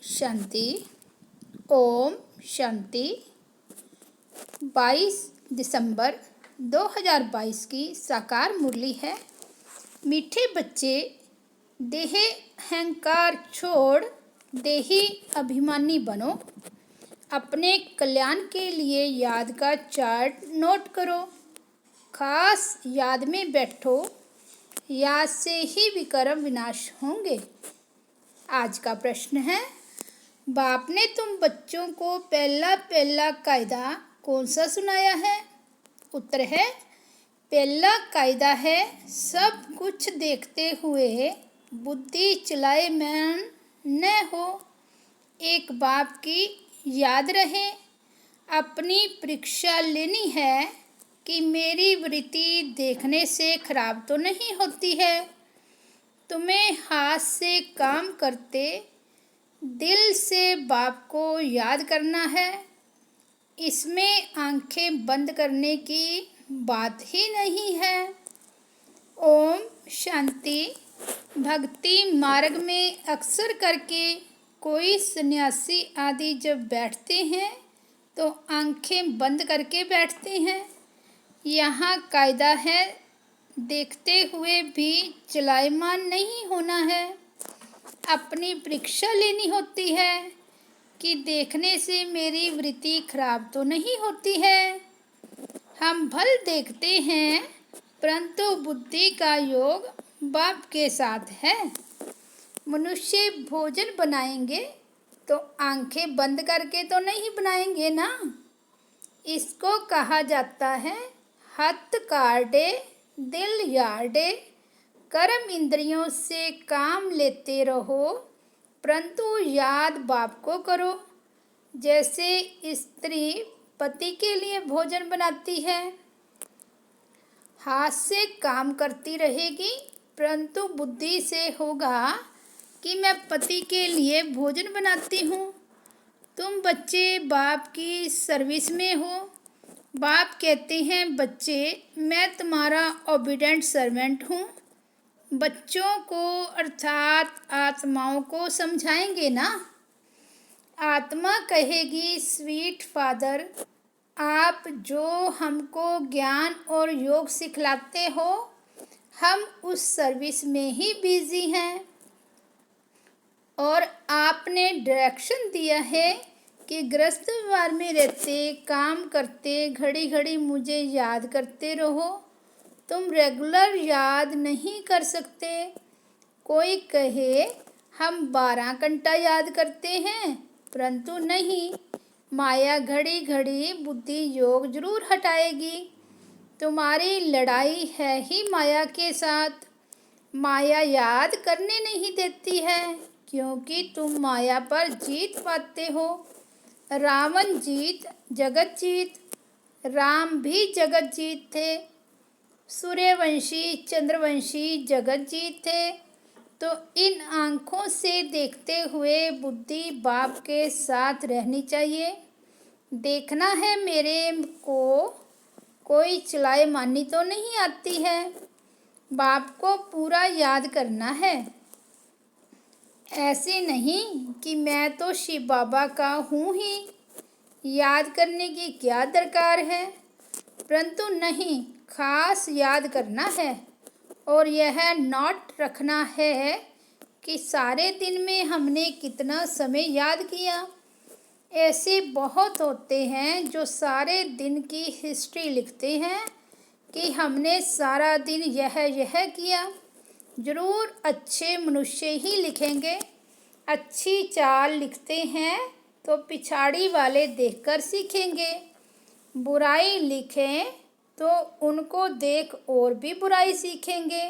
शांति। ओम शांति। 22 दिसंबर 2022 की साकार मुरली है। मीठे बच्चे, देह अहंकार छोड़ देही अभिमानी बनो। अपने कल्याण के लिए याद का चार्ट नोट करो। खास याद में बैठो, याद से ही विकर्म विनाश होंगे। आज का प्रश्न है, बाप ने तुम बच्चों को पहला कायदा कौन सा सुनाया है? उत्तर है, पहला कायदा है, सब कुछ देखते हुए बुद्धि चलाए मन न हो। एक बाप की याद रहे, अपनी परीक्षा लेनी है कि मेरी वृत्ति देखने से खराब तो नहीं होती है। तुम्हें हाथ से काम करते दिल से बाप को याद करना है। इसमें आंखें बंद करने की बात ही नहीं है। ओम शांति। भक्ति मार्ग में अक्सर करके कोई सन्यासी आदि जब बैठते हैं तो आंखें बंद करके बैठते हैं। यहाँ कायदा है, देखते हुए भी चलायमान नहीं होना है। अपनी परीक्षा लेनी होती है कि देखने से मेरी वृत्ति खराब तो नहीं होती है। हम भल देखते हैं, परंतु बुद्धि का योग बाप के साथ है। मनुष्य भोजन बनाएंगे तो आंखें बंद करके तो नहीं बनाएंगे ना। इसको कहा जाता है, हथ काटे दिल यार्डे। कर्म इंद्रियों से काम लेते रहो, परंतु याद बाप को करो। जैसे स्त्री पति के लिए भोजन बनाती है, हाथ से काम करती रहेगी, परंतु बुद्धि से होगा कि मैं पति के लिए भोजन बनाती हूँ। तुम बच्चे बाप की सर्विस में हो। बाप कहते हैं, बच्चे मैं तुम्हारा ओबीडेंट सर्वेंट हूँ। बच्चों को अर्थात आत्माओं को समझाएंगे ना। आत्मा कहेगी, स्वीट फादर, आप जो हमको ज्ञान और योग सिखलाते हो, हम उस सर्विस में ही बिजी हैं। और आपने डायरेक्शन दिया है कि गृहस्थ व्यवहार में रहते, काम करते, घड़ी घड़ी मुझे याद करते रहो। तुम रेगुलर याद नहीं कर सकते। कोई कहे हम 12 घंटा याद करते हैं, परंतु नहीं, माया घड़ी घड़ी बुद्धि योग जरूर हटाएगी। तुम्हारी लड़ाई है ही माया के साथ। माया याद करने नहीं देती है, क्योंकि तुम माया पर जीत पाते हो। रावण जीत जगत जीत। राम भी जगत जीत थे। सूर्यवंशी चंद्रवंशी जगत जीत थे। तो इन आँखों से देखते हुए बुद्धि बाप के साथ रहनी चाहिए। देखना है मेरे को कोई चलाए मानी तो नहीं आती है। बाप को पूरा याद करना है। ऐसे नहीं कि मैं तो शिव बाबा का हूँ ही, याद करने की क्या दरकार है। परंतु नहीं, खास याद करना है। और यह नोट रखना है कि सारे दिन में हमने कितना समय याद किया। ऐसे बहुत होते हैं जो सारे दिन की हिस्ट्री लिखते हैं कि हमने सारा दिन यह किया। जरूर अच्छे मनुष्य ही लिखेंगे। अच्छी चाल लिखते हैं तो पिछाड़ी वाले देखकर सीखेंगे। बुराई लिखें तो उनको देख और भी बुराई सीखेंगे।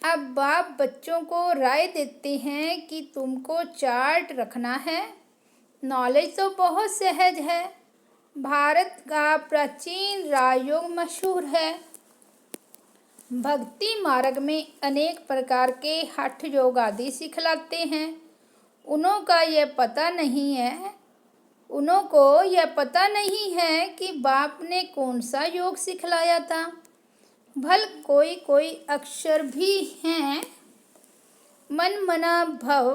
अब बाप बच्चों को राय देते हैं कि तुमको चार्ट रखना है। नॉलेज तो बहुत सहज है। भारत का प्राचीन राजयोग मशहूर है। भक्ति मार्ग में अनेक प्रकार के हठ योग आदि सिखलाते हैं। उनको यह पता नहीं है कि बाप ने कौन सा योग सिखलाया था। भल कोई अक्षर भी हैं, मन मना भव,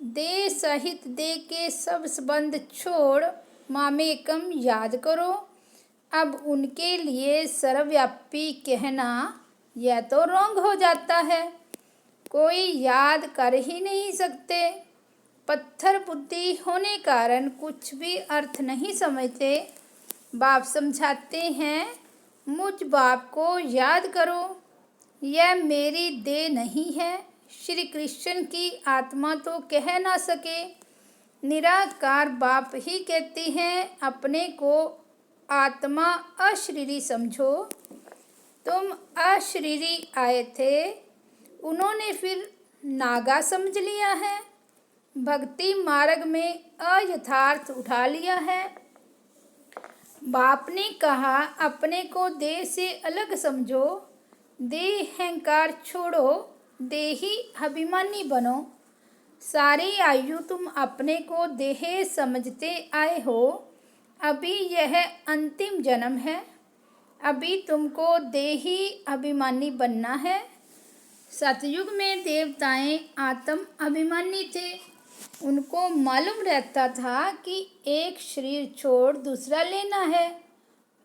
देह सहित देह के सब संबंध छोड़ मामेकम याद करो। अब उनके लिए सर्वव्यापी कहना यह तो रॉन्ग हो जाता है। कोई याद कर ही नहीं सकते। पत्थर बुद्धि होने कारण कुछ भी अर्थ नहीं समझते। बाप समझाते हैं, मुझ बाप को याद करो। यह मेरी देह नहीं है। श्री कृष्ण की आत्मा तो कह ना सके। निराकार बाप ही कहते हैं, अपने को आत्मा अशरीरी समझो। तुम अशरीरी आए थे, उन्होंने फिर नागा समझ लिया है। भक्ति मार्ग में अयथार्थ उठा लिया है। बाप ने कहा, अपने को देह से अलग समझो। देह अहंकार छोड़ो, देही अभिमानी बनो। सारी आयु तुम अपने को देह समझते आए हो। अभी यह अंतिम जन्म है। अभी तुमको देही अभिमानी बनना है। सतयुग में देवताएं आत्म अभिमानी थे। उनको मालूम रहता था कि एक शरीर छोड़ दूसरा लेना है।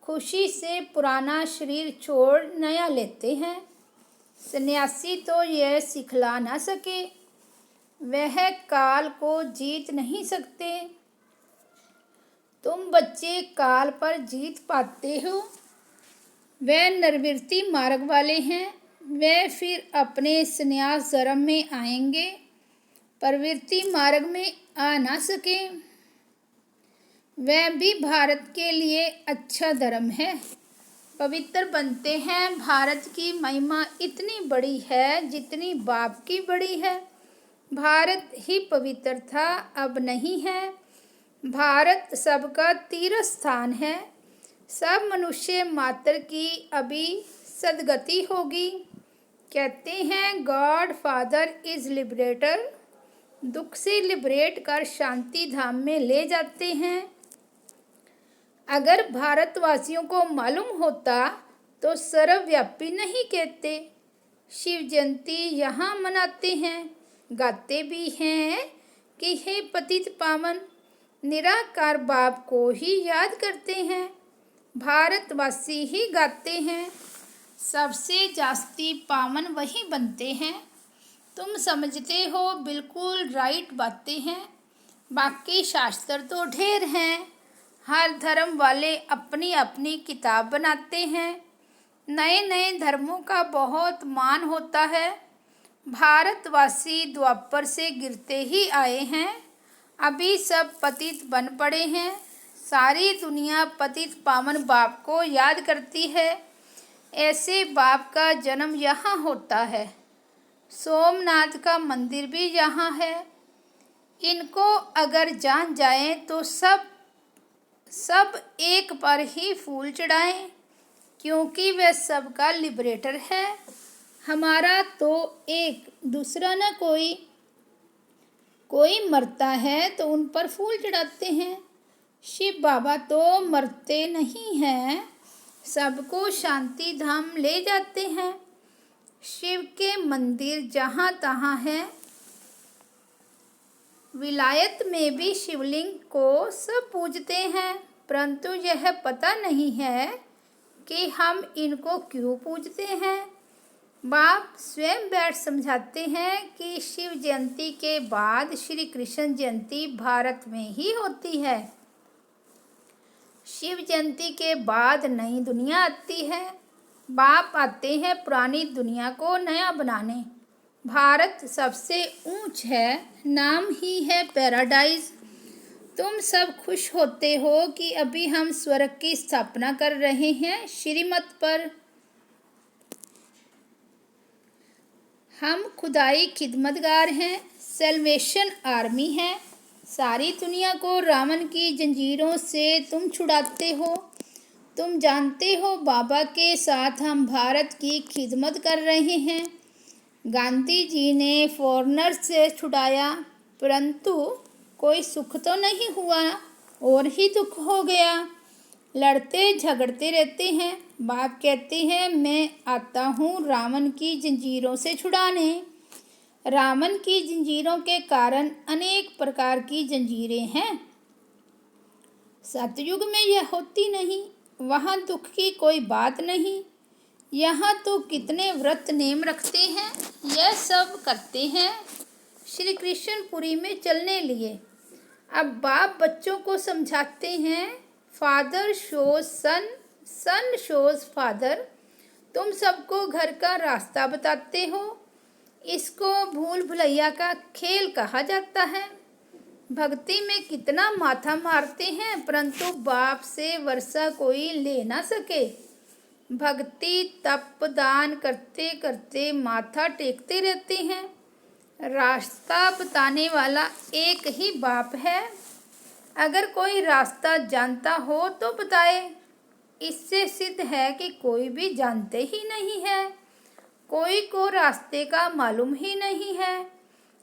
खुशी से पुराना शरीर छोड़ नया लेते हैं। सन्यासी तो यह सिखला ना सके। वह काल को जीत नहीं सकते। तुम बच्चे काल पर जीत पाते हो। वह निर्वृत्ति मार्ग वाले हैं। वे फिर अपने संन्यास धर्म में आएंगे, प्रवृत्ति मार्ग में आ ना सके। वह भी भारत के लिए अच्छा धर्म है। पवित्र बनते हैं। भारत की महिमा इतनी बड़ी है जितनी बाप की बड़ी है। भारत ही पवित्र था, अब नहीं है। भारत सबका तीर्थ स्थान है। सब मनुष्य मात्र की अभी सदगति होगी। कहते हैं, गॉड फादर इज लिबरेटर। दुख से लिबरेट कर शांति धाम में ले जाते हैं। अगर भारतवासियों को मालूम होता तो सर्वव्यापी नहीं कहते। शिव जयंती यहाँ मनाते हैं, गाते भी हैं कि हे पतित पावन, निराकार बाप को ही याद करते हैं। भारतवासी ही गाते हैं, सबसे जास्ती पावन वही बनते हैं। तुम समझते हो, बिल्कुल राइट बातें हैं। बाकी शास्त्र तो ढेर हैं। हर धर्म वाले अपनी अपनी किताब बनाते हैं। नए नए धर्मों का बहुत मान होता है। भारतवासी द्वापर से गिरते ही आए हैं। अभी सब पतित बन पड़े हैं। सारी दुनिया पतित पावन बाप को याद करती है। ऐसे बाप का जन्म यहाँ होता है। सोमनाथ का मंदिर भी यहाँ है। इनको अगर जान जाए तो सब एक पर ही फूल चढ़ाएं, क्योंकि वह सबका लिबरेटर है। हमारा तो एक, दूसरा न कोई। कोई मरता है तो उन पर फूल चढ़ाते हैं। शिव बाबा तो मरते नहीं हैं, सबको शांति धाम ले जाते हैं। शिव के मंदिर जहाँ तहाँ हैं। विलायत में भी शिवलिंग को सब पूजते हैं, परंतु यह पता नहीं है कि हम इनको क्यों पूजते हैं। बाप स्वयं बैठ समझाते हैं कि शिव जयंती के बाद श्री कृष्ण जयंती भारत में ही होती है। शिव जयंती के बाद नई दुनिया आती है। बाप आते हैं पुरानी दुनिया को नया बनाने। भारत सबसे ऊंच है, नाम ही है पैराडाइज। तुम सब खुश होते हो कि अभी हम स्वर्ग की स्थापना कर रहे हैं श्रीमत पर। हम खुदाई खिदमतगार हैं, सेल्वेशन आर्मी है। सारी दुनिया को रावण की जंजीरों से तुम छुड़ाते हो। तुम जानते हो बाबा के साथ हम भारत की खिदमत कर रहे हैं। गांधी जी ने फॉरेनर से छुड़ाया, परंतु कोई सुख तो नहीं हुआ, और ही दुख हो गया। लड़ते झगड़ते रहते हैं। बाप कहते हैं, मैं आता हूँ रावण की जंजीरों से छुड़ाने। रावण की जंजीरों के कारण अनेक प्रकार की जंजीरें हैं। सतयुग में यह होती नहीं, वहाँ दुख की कोई बात नहीं। यहाँ तो कितने व्रत नेम रखते हैं, यह सब करते हैं श्री कृष्णपुरी में चलने लिए। अब बाप बच्चों को समझाते हैं, फादर शोज सन, सन शोज फादर। तुम सबको घर का रास्ता बताते हो। इसको भूल भुलैया का खेल कहा जाता है। भक्ति में कितना माथा मारते हैं, परंतु बाप से वर्षा कोई ले ना सके। भक्ति तप दान करते करते माथा टेकते रहते हैं। रास्ता बताने वाला एक ही बाप है। अगर कोई रास्ता जानता हो तो बताए। इससे सिद्ध है कि कोई भी जानते ही नहीं है। कोई को रास्ते का मालूम ही नहीं है।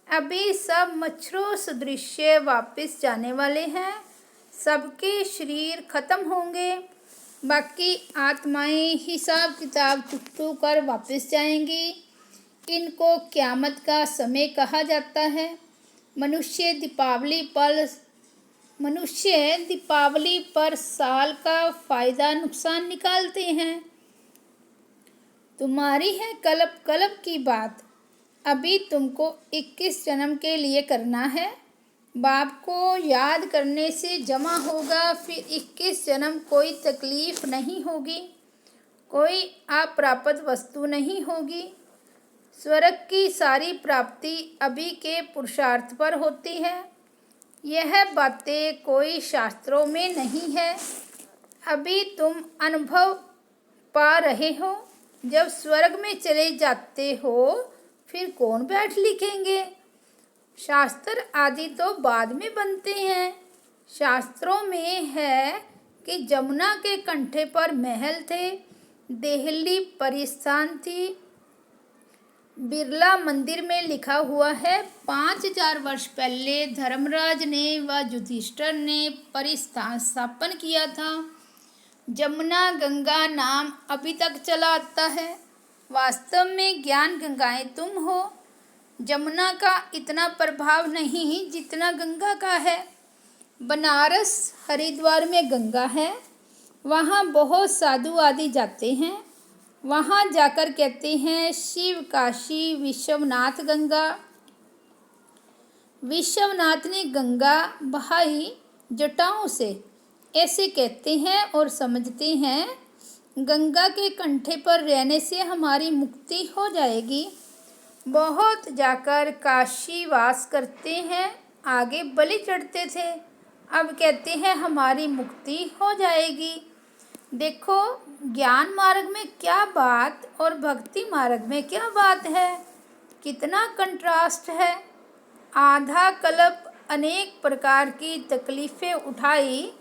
अभी सब मच्छरों सदृश वापस जाने वाले हैं। सबके शरीर खत्म होंगे, बाकी आत्माएं हिसाब किताब चुकतू कर वापस जाएंगी। इनको क़यामत का समय कहा जाता है। मनुष्य दीपावली पर साल का फ़ायदा नुकसान निकालते हैं। तुम्हारी है कल्प कल्प की बात। अभी तुमको 21 जन्म के लिए करना है। बाप को याद करने से जमा होगा, फिर 21 जन्म कोई तकलीफ नहीं होगी, कोई अप्राप्त वस्तु नहीं होगी। स्वर्ग की सारी प्राप्ति अभी के पुरुषार्थ पर होती है। यह बातें कोई शास्त्रों में नहीं है। अभी तुम अनुभव पा रहे हो। जब स्वर्ग में चले जाते हो फिर कौन बैठ लिखेंगे। शास्त्र आदि तो बाद में बनते हैं। शास्त्रों में है कि जमुना के कंठे पर महल थे, देहली परिस्थान थी। बिरला मंदिर में लिखा हुआ है 5000 वर्ष पहले धर्मराज ने व युधिष्ठिर ने परिस्थान स्थापन किया था। जमुना गंगा नाम अभी तक चला आता है। वास्तव में ज्ञान गंगाएं तुम हो। जमुना का इतना प्रभाव नहीं जितना गंगा का है। बनारस हरिद्वार में गंगा है, वहाँ बहुत साधु आदि जाते हैं। वहाँ जाकर कहते हैं शिव काशी विश्वनाथ गंगा। विश्वनाथ ने गंगा बहाई जटाओं से, ऐसे कहते हैं और समझते हैं गंगा के कंठे पर रहने से हमारी मुक्ति हो जाएगी। बहुत जाकर काशी वास करते हैं, आगे बलि चढ़ते थे, अब कहते हैं हमारी मुक्ति हो जाएगी। देखो ज्ञान मार्ग में क्या बात और भक्ति मार्ग में क्या बात है, कितना कंट्रास्ट है। आधा कल्प अनेक प्रकार की तकलीफ़ें उठाई,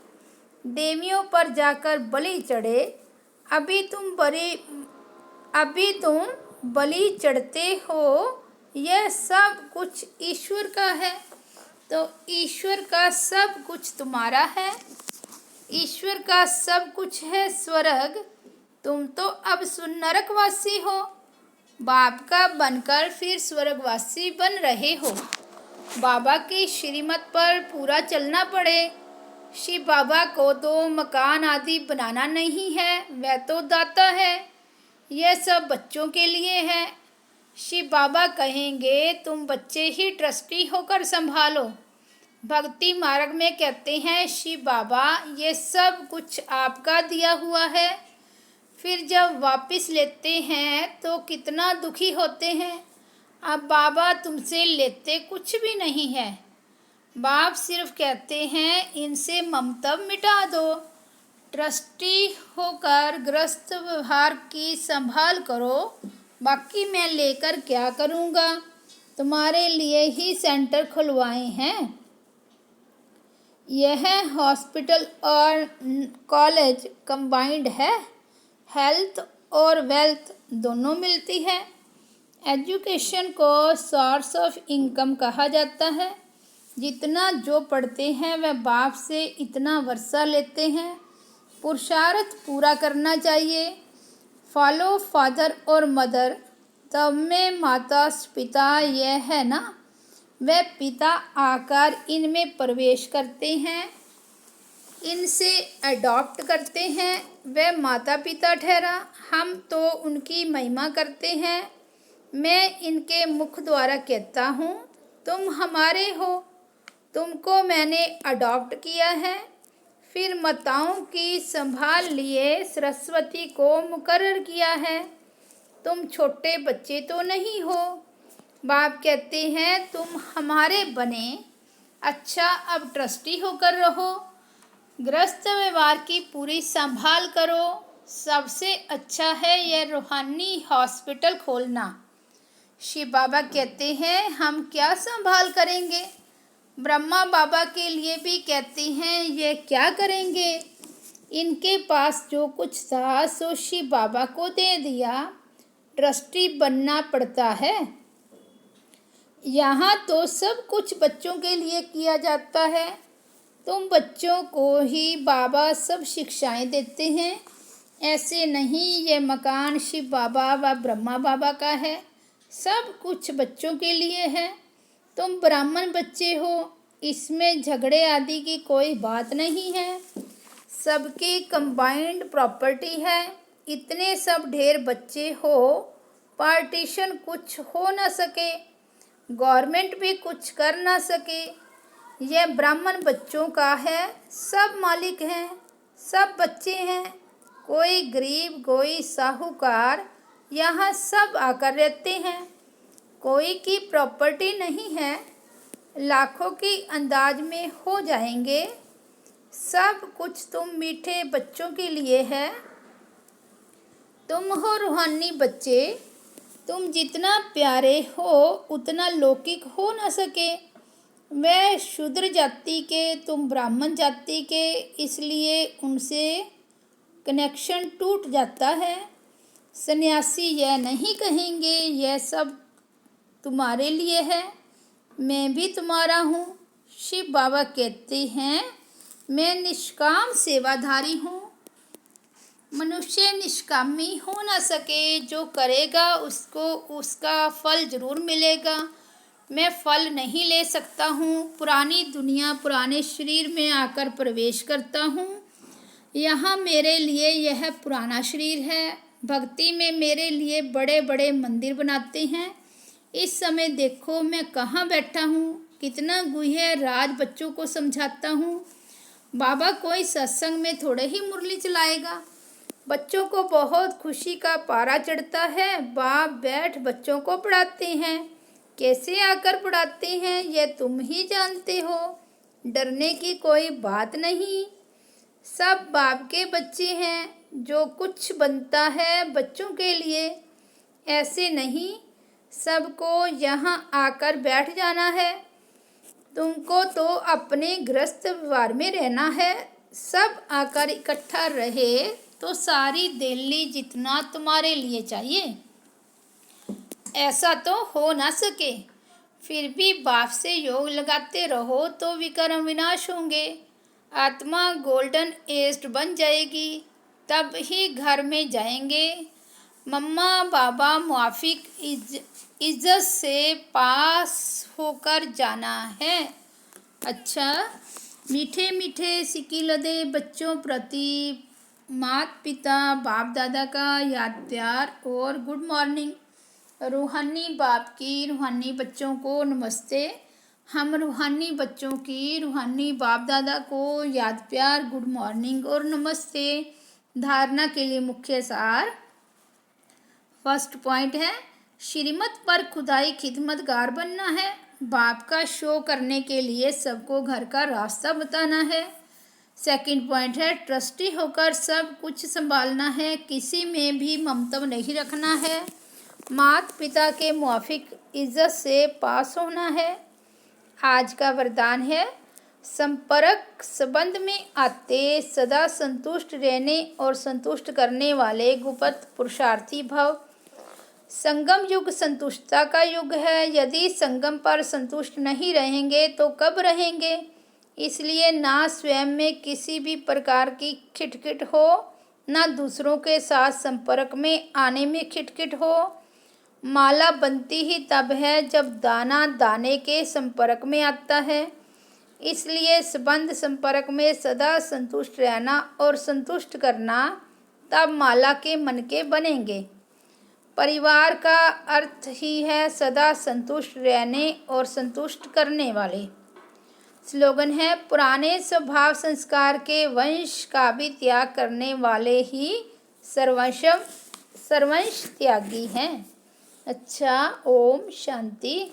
देवियों पर जाकर बलि चढ़े। अभी तुम बलि चढ़ते हो। यह सब कुछ ईश्वर का है, तो ईश्वर का सब कुछ तुम्हारा है। ईश्वर का सब कुछ है स्वर्ग। तुम तो अब नरकवासी हो, बाप का बनकर फिर स्वर्गवासी बन रहे हो। बाबा की श्रीमत पर पूरा चलना पड़े। शिव बाबा को तो मकान आदि बनाना नहीं है, वह तो दाता है। यह सब बच्चों के लिए है। शिव बाबा कहेंगे तुम बच्चे ही ट्रस्टी होकर संभालो। भक्ति मार्ग में कहते हैं शिव बाबा ये सब कुछ आपका दिया हुआ है। फिर जब वापस लेते हैं तो कितना दुखी होते हैं। अब बाबा तुमसे लेते कुछ भी नहीं है। बाप सिर्फ कहते हैं इनसे ममता मिटा दो, ट्रस्टी होकर गृहस्थ व्यवहार की संभाल करो, बाकी मैं लेकर क्या करूँगा। तुम्हारे लिए ही सेंटर खुलवाए हैं। यह हॉस्पिटल और कॉलेज कंबाइंड है। हेल्थ और वेल्थ दोनों मिलती है। एजुकेशन को सोर्स ऑफ इनकम कहा जाता है। जितना जो पढ़ते हैं वह बाप से इतना वर्षा लेते हैं। पुरुषार्थ पूरा करना चाहिए। फॉलो फादर और मदर तब में माता पिता यह है ना, वे पिता आकर इनमें प्रवेश करते हैं, इनसे अडॉप्ट करते हैं, वे माता पिता ठहरा। हम तो उनकी महिमा करते हैं। मैं इनके मुख द्वारा कहता हूँ, तुम हमारे हो, तुमको मैंने अडॉप्ट किया है। फिर माताओं की संभाल लिए सरस्वती को मुकर्रर किया है। तुम छोटे बच्चे तो नहीं हो। बाप कहते हैं, तुम हमारे बने, अच्छा अब ट्रस्टी होकर रहो, गृहस्थ व्यवहार की पूरी संभाल करो। सबसे अच्छा है यह रूहानी हॉस्पिटल खोलना। शिव बाबा कहते हैं, हम क्या संभाल करेंगे। ब्रह्मा बाबा के लिए भी कहते हैं, ये क्या करेंगे। इनके पास जो कुछ था सो शिव बाबा को दे दिया। ट्रस्टी बनना पड़ता है। यहाँ तो सब कुछ बच्चों के लिए किया जाता है। तुम बच्चों को ही बाबा सब शिक्षाएं देते हैं। ऐसे नहीं, ये मकान शिव बाबा व ब्रह्मा बाबा का है। सब कुछ बच्चों के लिए है। तुम ब्राह्मण बच्चे हो, इसमें झगड़े आदि की कोई बात नहीं है। सबकी कंबाइंड प्रॉपर्टी है। इतने सब ढेर बच्चे हो, पार्टीशन कुछ हो न सके, गवर्नमेंट भी कुछ कर ना सके। यह ब्राह्मण बच्चों का है, सब मालिक हैं, सब बच्चे हैं। कोई गरीब कोई साहूकार, यहाँ सब आकर रहते हैं। कोई की प्रॉपर्टी नहीं है। लाखों की अंदाज में हो जाएंगे। सब कुछ तुम मीठे बच्चों के लिए है। तुम हो रूहानी बच्चे। तुम जितना प्यारे हो उतना लौकिक हो न सके। वे शूद्र जाति के, तुम ब्राह्मण जाति के, इसलिए उनसे कनेक्शन टूट जाता है। सन्यासी यह नहीं कहेंगे, यह सब तुम्हारे लिए है, मैं भी तुम्हारा हूँ। शिव बाबा कहते हैं, मैं निष्काम सेवाधारी हूँ। मनुष्य निष्कामी हो न सके। जो करेगा उसको उसका फल जरूर मिलेगा। मैं फल नहीं ले सकता हूँ। पुरानी दुनिया पुराने शरीर में आकर प्रवेश करता हूँ। यहाँ मेरे लिए यह पुराना शरीर है। भक्ति में मेरे लिए बड़े बड़े मंदिर बनाते हैं। इस समय देखो मैं कहाँ बैठा हूँ, कितना गुह्य राज बच्चों को समझाता हूँ। बाबा कोई सत्संग में थोड़े ही मुरली चलाएगा। बच्चों को बहुत खुशी का पारा चढ़ता है। बाप बैठ बच्चों को पढ़ाते हैं। कैसे आकर पढ़ाते हैं यह तुम ही जानते हो। डरने की कोई बात नहीं। सब बाप के बच्चे हैं। जो कुछ बनता है बच्चों के लिए। ऐसे नहीं, सबको यहाँ आकर बैठ जाना है। तुमको तो अपने गृहस्थ व्यवहार में रहना है। सब आकर इकट्ठा रहे तो सारी दिल्ली जितना तुम्हारे लिए चाहिए। ऐसा तो हो ना सके। फिर भी बाप से योग लगाते रहो तो विक्रम विनाश होंगे। आत्मा गोल्डन एज बन जाएगी, तब ही घर में जाएंगे। मम्मा बाबा मुआफिक इज्जत से पास होकर जाना है। अच्छा, मीठे मीठे सिक्की लदे बच्चों प्रति माता पिता बाप दादा का याद प्यार और गुड मॉर्निंग। रूहानी बाप की रूहानी बच्चों को नमस्ते। हम रूहानी बच्चों की रूहानी बाप दादा को याद प्यार गुड मॉर्निंग और नमस्ते। धारणा के लिए मुख्य सार। फर्स्ट पॉइंट है, श्रीमत पर खुदाई खिदमतगार बनना है। बाप का शो करने के लिए सबको घर का रास्ता बताना है। सेकंड पॉइंट है, ट्रस्टी होकर सब कुछ संभालना है। किसी में भी ममत्व नहीं रखना है। माता पिता के मुआफिक इज्जत से पास होना है। आज का वरदान है, संपर्क संबंध में आते सदा संतुष्ट रहने और संतुष्ट करने वाले गुप्त पुरुषार्थी भव। संगम युग संतुष्टता का युग है। यदि संगम पर संतुष्ट नहीं रहेंगे तो कब रहेंगे। इसलिए ना स्वयं में किसी भी प्रकार की खिटखिट हो, ना दूसरों के साथ संपर्क में आने में खिटखिट हो। माला बनती ही तब है जब दाना दाने के संपर्क में आता है। इसलिए संबंध संपर्क में सदा संतुष्ट रहना और संतुष्ट करना, तब माला के मन के बनेंगे। परिवार का अर्थ ही है सदा संतुष्ट रहने और संतुष्ट करने वाले। स्लोगन है, पुराने स्वभाव संस्कार के वंश का भी त्याग करने वाले ही सर्वंश त्यागी हैं। अच्छा, ओम शांति।